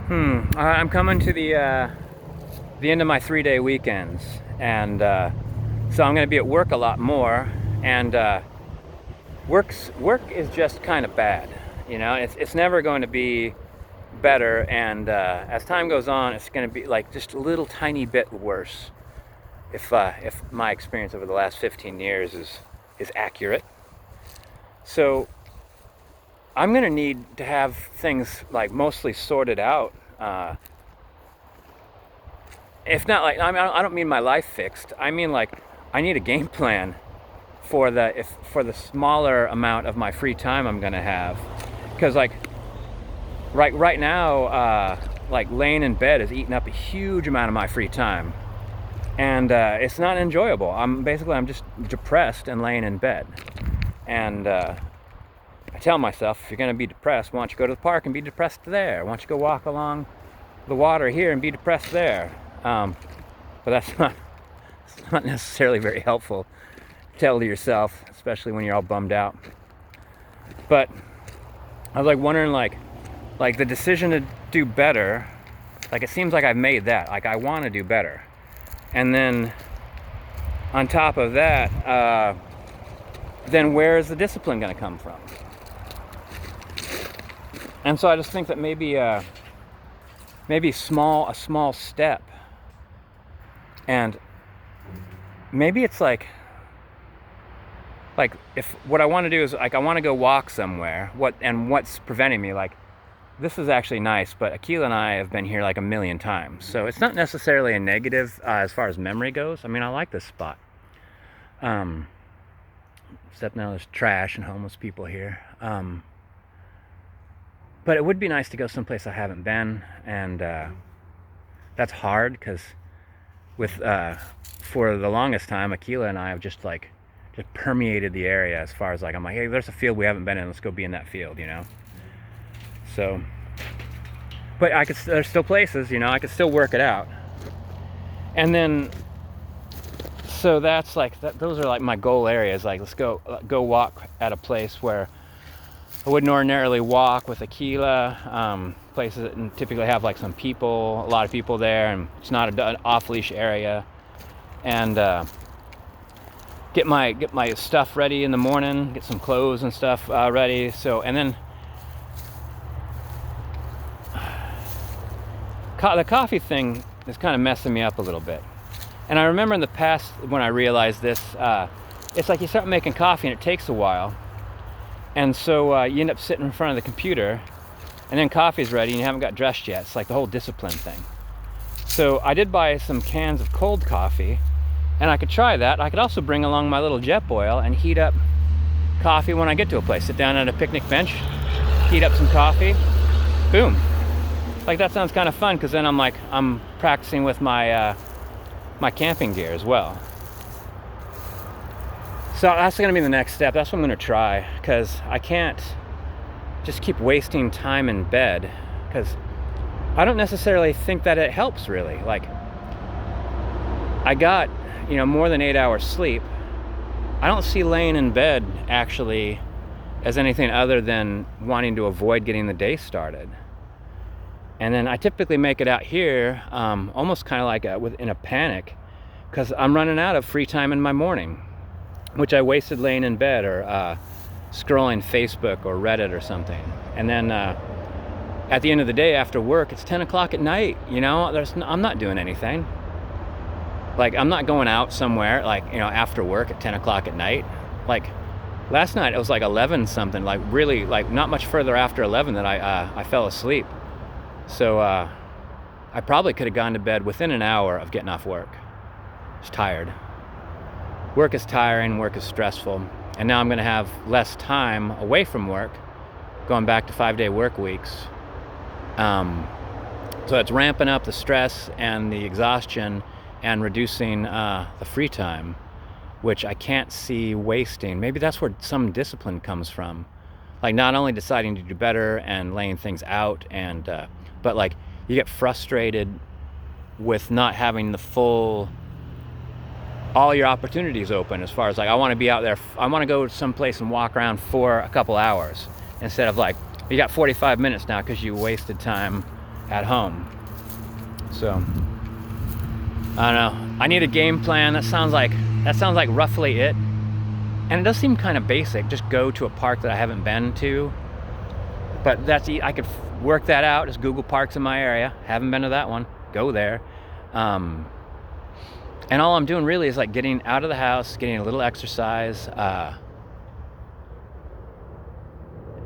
I'm coming to the end of my 3-day weekends, and so I'm going to be at work a lot more. And work is just kind of bad, you know. It's never going to be better, and as time goes on, it's going to be like just a little tiny bit worse. If my experience over the last 15 years is accurate, so I'm going to need to have things like mostly sorted out. If not, like, I don't mean my life fixed. I mean, like, I need a game plan for the smaller amount of my free time I'm gonna have, because like right now, like laying in bed is eating up a huge amount of my free time, and it's not enjoyable. I'm just depressed and laying in bed, and I tell myself, if you're gonna be depressed, why don't you go to the park and be depressed there? Why don't you go walk along the water here and be depressed there? But that's not it's not necessarily very helpful to tell to yourself, especially when you're all bummed out. But I was like wondering, like the decision to do better, like it seems like I've made that. Like I want to do better, and then on top of that, then where is the discipline going to come from? And so I just think that maybe a small step, and maybe it's like if what I want to do is like I want to go walk somewhere. What's preventing me? Like, this is actually nice, but Akila and I have been here like a million times, so it's not necessarily a negative as far as memory goes. I mean, I like this spot. Except now there's trash and homeless people here. But it would be nice to go someplace I haven't been, and that's hard because for the longest time, Akila and I have just permeated the area as far as like I'm like, hey, there's a field we haven't been in, let's go be in that field, you know. So, but there's still places, you know, I could still work it out, and then so that's like that. Those are like my goal areas. Like, let's go walk at a place where I wouldn't ordinarily walk with Akila. Places that typically have like a lot of people there, and it's not an off-leash area. And get my stuff ready in the morning, get some clothes and stuff ready. So, and then the coffee thing is kind of messing me up a little bit. And I remember in the past when I realized this, it's like you start making coffee and it takes a while. And so you end up sitting in front of the computer, and then coffee's ready and you haven't got dressed yet. It's like the whole discipline thing. So I did buy some cans of cold coffee, and I could try that. I could also bring along my little Jetboil and heat up coffee when I get to a place. Sit down at a picnic bench, heat up some coffee, boom. Like, that sounds kind of fun, because then I'm practicing with my my camping gear as well. So that's going to be the next step. That's what I'm going to try, because I can't just keep wasting time in bed, because I don't necessarily think that it helps, really. Like, I got, you know, more than 8 hours sleep. I don't see laying in bed actually as anything other than wanting to avoid getting the day started. And then I typically make it out here almost kind of like in a panic, because I'm running out of free time in my morning, which I wasted laying in bed or scrolling Facebook or Reddit or something. And then at the end of the day after work, it's 10 o'clock at night, you know, I'm not doing anything. Like, I'm not going out somewhere, like, you know, after work at 10 o'clock at night. Like, last night it was like 11 something, like really, like not much further after 11 that I fell asleep. So I probably could have gone to bed within an hour of getting off work. Just tired. Work is tiring, work is stressful, and now I'm going to have less time away from work, going back to 5-day work weeks. So it's ramping up the stress and the exhaustion and reducing the free time, which I can't see wasting. Maybe that's where some discipline comes from. Like, not only deciding to do better and laying things out, and but like you get frustrated with not having all your opportunities open, as far as like, I want to be out there, I want to go someplace and walk around for a couple hours, instead of like, you got 45 minutes now because you wasted time at home. So I don't know. I need a game plan. That sounds like roughly it. And it does seem kind of basic. Just go to a park that I haven't been to. But I could work that out. Just Google parks in my area. Haven't been to that one. Go there. And all I'm doing really is like getting out of the house, getting a little exercise,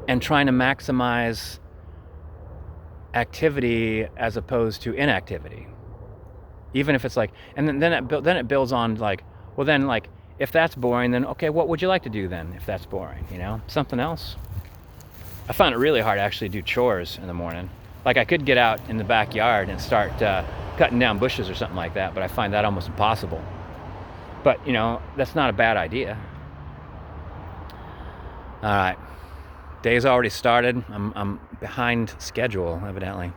and trying to maximize activity as opposed to inactivity. Even if it's like, and then it builds on like, well then like, if that's boring, then okay, what would you like to do then if that's boring, you know? Something else. I find it really hard to actually do chores in the morning. Like I could get out in the backyard and start cutting down bushes or something like that, but I find that almost impossible. But, you know, that's not a bad idea. All right. Day's already started. I'm behind schedule, evidently.